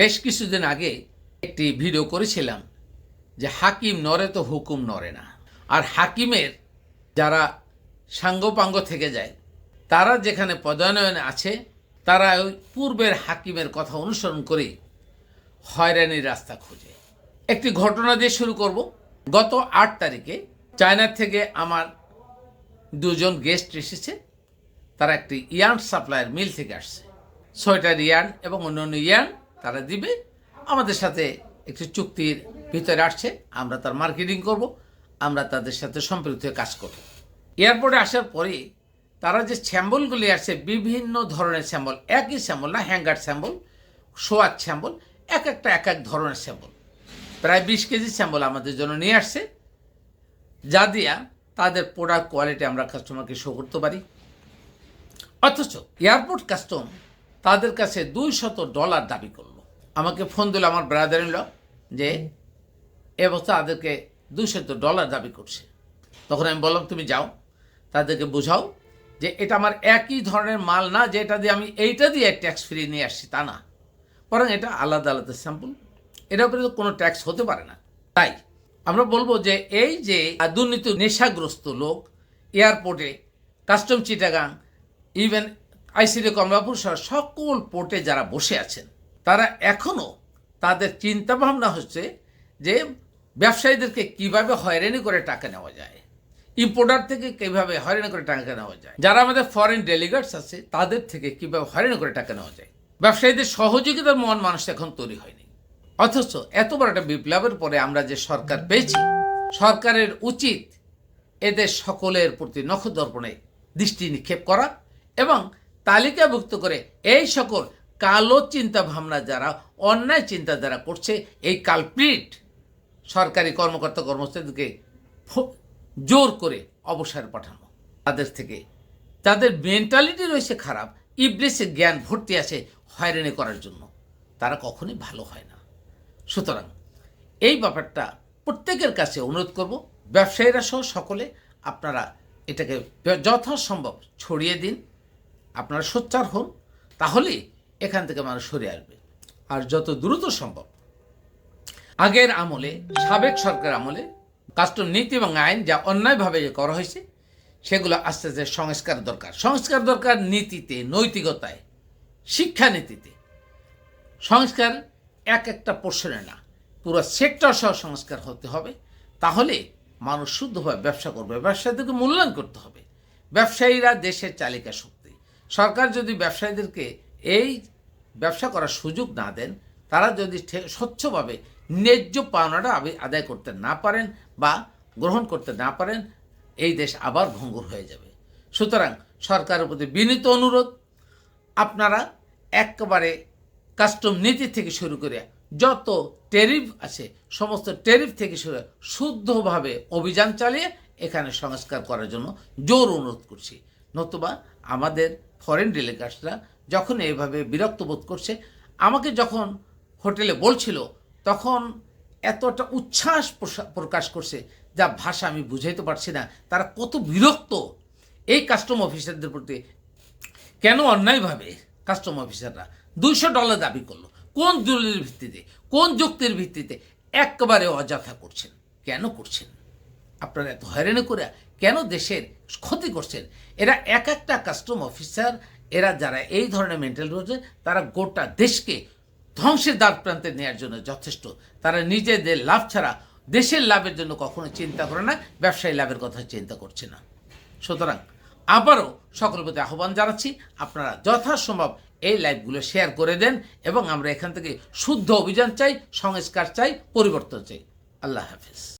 বেশ কিছুদিন আগে একটি ভিডিও করেছিলাম যে হাকিম নড়ে তো হুকুম নড়ে না। আর হাকিমের যারা সাঙ্গপাঙ্গ থেকে যায়, তারা যেখানে পদায়নে আছে, তারা ওই পূর্বের হাকিমের কথা অনুসরণ করে হয়রানির রাস্তা খোঁজে। একটি ঘটনা দিয়ে শুরু করব। গত 8 তারিখে চায়না থেকে আমার দুজন গেস্ট এসেছে। তারা একটি ইয়ার্ন সাপ্লায়ার মিল থেকে আসছে। 6টা ইয়ার্ন এবং অন্যান্য ইয়ার্ন তারা দিবে। আমাদের সাথে একটি চুক্তির ভিতরে আসছে, আমরা তার মার্কেটিং করব, আমরা তাদের সাথে সম্পৃক্ত হয়ে কাজ করব। এয়ারপোর্টে আসার পরে তারা যে স্যাম্বলগুলি আসছে, বিভিন্ন ধরনের স্যাম্বল, একই স্যাম্বল না, হ্যাঙ্গার স্যাম্বল, সোয়ার স্যাম্বল, এক এক ধরনের স্যাম্বল, প্রায় 20 কেজি স্যাম্বল আমাদের জন্য নিয়ে আসছে, যা দিয়া তাদের প্রোডাক্ট কোয়ালিটি আমরা কাস্টমারকে শো করতে পারি। অথচ এয়ারপোর্ট কাস্টম তাদের কাছে $200 দাবি করলো। আমাকে ফোন দিল আমার ব্রাদার ইন ল যে এবছর তাদেরকে $200 দাবি করছে। তখন আমি বললাম, তুমি যাও, তাদেরকে বোঝাও যে এটা আমার একই ধরনের মাল না, যে এটা দিয়ে আমি এইটা দিয়ে ট্যাক্স ফ্রি নিয়ে আসছি, তা না, বরং এটা আলাদা আলাদা স্যাম্পল, এটার উপরে তো কোনো ট্যাক্স হতে পারে না। তাই আমরা বলবো যে এই যে দুর্নীতি নেশাগ্রস্ত লোক এয়ারপোর্টে, custom Chittagong, even ICD Kamalapur সহ সকল পোর্টে যারা বসে আছেন, তারা এখনও তাদের চিন্তাভাবনা হচ্ছে যে ব্যবসায়ীদেরকে কিভাবে হয়রানি করে টাকা নেওয়া যায়, ইম্পোর্টার থেকে কীভাবে হয়রানি করে টাকা নেওয়া যায়, যারা আমাদের ফরেন ডেলিগেটস আছে তাদের থেকে কীভাবে হয়রানি করে টাকা নেওয়া যায়। ব্যবসায়ীদের সহযোগিতার মন মানুষ এখন তৈরি হয়নি। অথচ এত বড় একটা বিপ্লবের পরে আমরা যে সরকার পেয়েছি, সরকারের উচিত এদের সকলের প্রতি নখদর্পণে দৃষ্টি নিক্ষেপ করা এবং তালিকাভুক্ত করে এই সকল কালো চিন্তা ভাবনা যারা, অন্যায় চিন্তা যারা করছে, এই কালপ্রিট সরকারি কর্মকর্তা কর্মচারীদেরকে জোর করে অবসর পাঠানো। তাদের থেকে তাদের মেন্টালিটি রয়েছে খারাপ, ইবলিসের জ্ঞান ভর্তি আছে হয়রানি করার জন্য, তারা কখনোই ভালো হয় না। সুতরাং এই ব্যাপারটা প্রত্যেকের কাছে অনুরোধ করব, ব্যবসায়ীরা সহ সকলে আপনারা এটাকে যথাসম্ভব ছড়িয়ে দিন, আপনারা সোচ্চার হন, তাহলেই এখান থেকে মানুষ সরে আসবে। আর যত দ্রুত সম্ভব, আগের আমলে, সাবেক সরকার আমলে কাস্টম নীতি এবং আইন যা অন্যায়ভাবে করা হয়েছে, সেগুলো আস্তে আস্তে সংস্কার দরকার। সংস্কার দরকার নীতিতে, নৈতিকতায়, শিক্ষানীতিতে। সংস্কার একটা পোর্শনে না, পুরো সেক্টর সহ সংস্কার হতে হবে। তাহলে মানুষ শুদ্ধভাবে ব্যবসা করবে। ব্যবসায়ীদেরকে মূল্যায়ন করতে হবে। ব্যবসায়ীরা দেশের চালিকা শক্তি। সরকার যদি ব্যবসায়ীদেরকে এই ব্যবসা করার সুযোগ না দেন, তারা যদি স্বচ্ছভাবে ন্যায্য পাওনাটা আদায় করতে না পারেন বা গ্রহণ করতে না পারেন, এই দেশ আবার ভঙ্গুর হয়ে যাবে। সুতরাং সরকারের প্রতি বিনীত অনুরোধ, আপনারা একেবারে কাস্টম নীতি থেকে শুরু করে যত ট্যারিফ আছে, সমস্ত ট্যারিফ থেকে শুরু শুদ্ধভাবে অভিযান চালিয়ে এখানে সংস্কার করার জন্য জোর অনুরোধ করছি। নতুবা আমাদের ফরেন ডেলিগেটসরা যখন এইভাবে বিরক্ত বোধ করছে, আমাকে যখন হোটেলে বলছিল, তখন এতটা উচ্ছ্বাস প্রকাশ করছে যা ভাষা আমি বুঝাইতে পারছি না। তারা কত বিরক্ত এই কাস্টম অফিসারদের প্রতি। কেন অন্যায়ভাবে কাস্টম অফিসাররা $200 দাবি করলো? কোন দলিলের ভিত্তিতে, কোন যুক্তির ভিত্তিতে? একেবারে অযথা করছেন। কেন করছেন? আপনারা এত হয়রানি করে কেন দেশের ক্ষতি করছেন? এরা একটা কাস্টম অফিসার, এরা যারা এই ধরনের মেন্টাল রয়েছে, তারা গোটা দেশকে ধ্বংসের দ্বার প্রান্তে নেওয়ার জন্য যথেষ্ট। তারা নিজেদের লাভ ছাড়া দেশের লাভের জন্য কখনো চিন্তা করে না, ব্যবসায়ী লাভের কথা চিন্তা করছে না। সুতরাং আবারও সকলের প্রতি আহ্বান জানাচ্ছি, আপনারা যথাসম্ভব এই লাইভগুলো শেয়ার করে দেন এবং আমরা এখান থেকে শুদ্ধ অভিযান চাই, সংস্কার চাই, পরিবর্তন চাই। আল্লাহ হাফেজ।